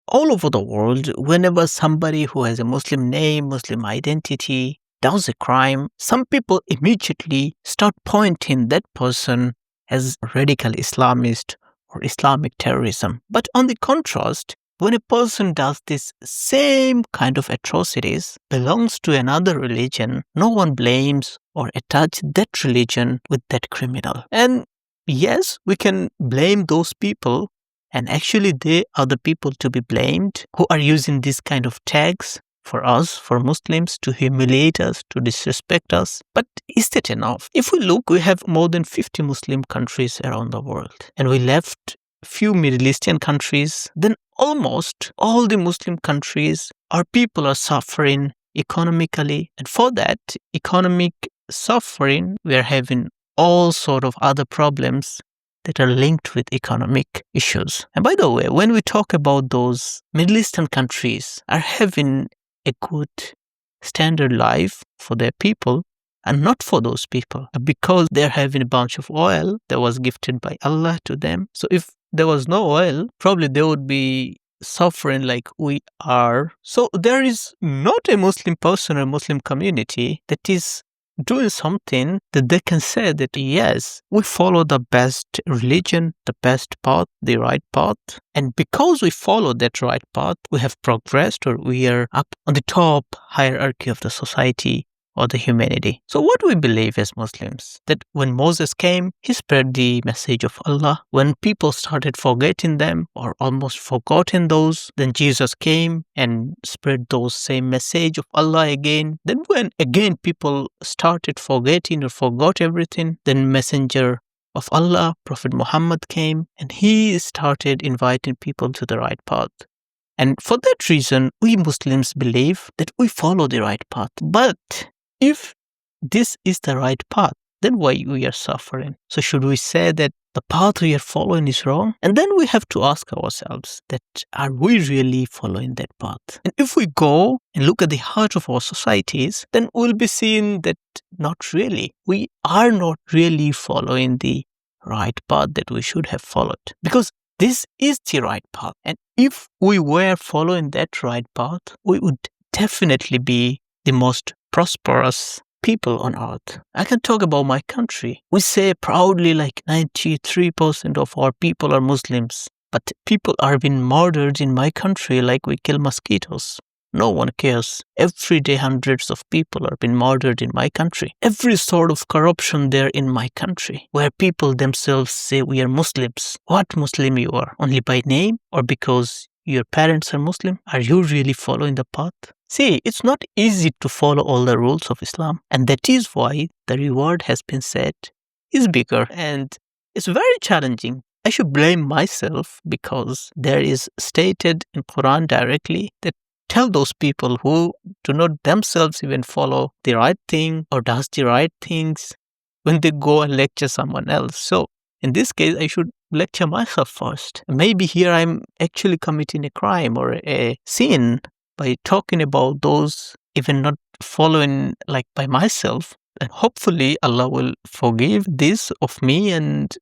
all over the world, whenever somebody who has a Muslim name, Muslim identity, does a crime, some people immediately start pointing that person as radical Islamist or Islamic terrorism. But on the contrast, when a person does this same kind of atrocities, belongs to another religion, no one blames or attaches that religion with that criminal. And yes, we can blame those people, and actually they are the people to be blamed who are using these kind of tags for us, for Muslims, to humiliate us, to disrespect us. But is that enough? If we look, we have more than 50 Muslim countries around the world, and we left few Middle Eastern countries, then almost all the Muslim countries, our people are suffering economically. And for that economic suffering, we are having all sort of other problems that are linked with economic issues. And by the way, when we talk about those Middle Eastern countries are having a good standard life for their people, and not for those people, because they're having a bunch of oil that was gifted by Allah to them. So if there was no oil, probably they would be suffering like we are. So there is not a Muslim person or Muslim community that is doing something that they can say that, yes, we follow the best religion, the best path, the right path. And because we follow that right path, we have progressed, or we are up on the top hierarchy of the society or the humanity. So what we believe as Muslims, that when Moses came, he spread the message of Allah. When people started forgetting them or almost forgotten those, then Jesus came and spread those same message of Allah again. Then when again people started forgetting or forgot everything, then messenger of Allah, Prophet Muhammad, came and he started inviting people to the right path. And for that reason, we Muslims believe that we follow the right path. But if this is the right path, then why we are suffering? So should we say that the path we are following is wrong? And then we have to ask ourselves that, are we really following that path? And if we go and look at the heart of our societies, then we'll be seeing that not really. We are not really following the right path that we should have followed. Because this is the right path. And if we were following that right path, we would definitely be the most prosperous people on earth. I can talk about my country. We say proudly like 93% of our people are Muslims, but people are being murdered in my country like we kill mosquitoes. No one cares. Every day hundreds of people are being murdered in my country. Every sort of corruption there in my country, where people themselves say we are Muslims. What Muslim you are? Only by name or because your parents are Muslim? Are you really following the path? See, it's not easy to follow all the rules of Islam, and that is why the reward has been said is bigger, and it's very challenging. I should blame myself because there is stated in Quran directly that tell those people who do not themselves even follow the right thing or does the right things when they go and lecture someone else. So in this case, I should lecture myself first. Maybe here I'm actually committing a crime or a sin by talking about those even not following like by myself. And hopefully Allah will forgive this of me and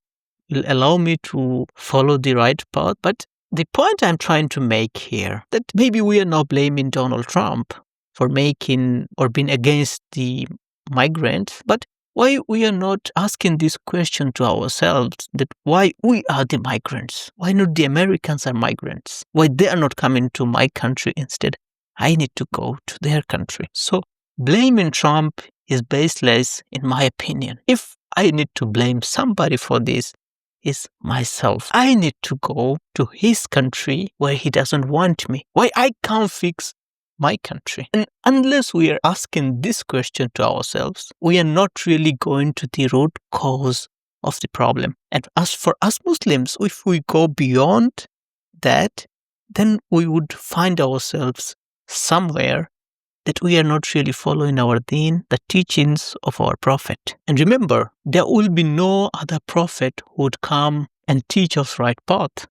will allow me to follow the right path. But the point I'm trying to make here, that maybe we are now blaming Donald Trump for making or being against the migrants, but why we are not asking this question to ourselves, that why we are the migrants? Why not the Americans are migrants? Why they are not coming to my country instead? I need to go to their country. So blaming Trump is baseless in my opinion. If I need to blame somebody for this, is myself. I need to go to his country where he doesn't want me. Why I can't fix my country? And unless we are asking this question to ourselves, we are not really going to the root cause of the problem. And as for us Muslims, if we go beyond that, then we would find ourselves somewhere that we are not really following our deen, the teachings of our prophet. And remember, there will be no other prophet who would come and teach us right path,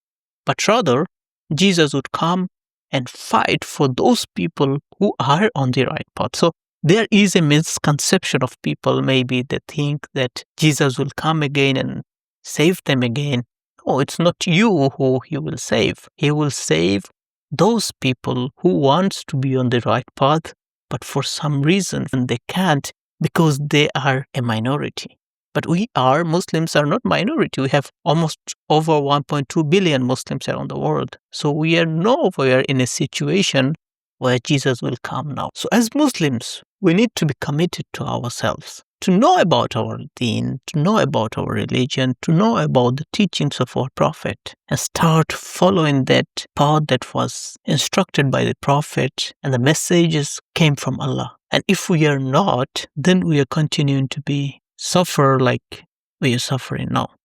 but rather Jesus would come and fight for those people who are on the right path. So there is a misconception of people maybe that think that Jesus will come again and save them again. No, it's not you who he will save. He will save those people who wants to be on the right path, but for some reason they can't because they are a minority. But Muslims are not minority. We have almost over 1.2 billion Muslims around the world. So we are nowhere in a situation where Jesus will come now. So as Muslims, we need to be committed to ourselves, to know about our deen, to know about our religion, to know about the teachings of our prophet, and start following that path that was instructed by the prophet and the messages came from Allah. And if we are not, then we are continuing to suffer like we are suffering now.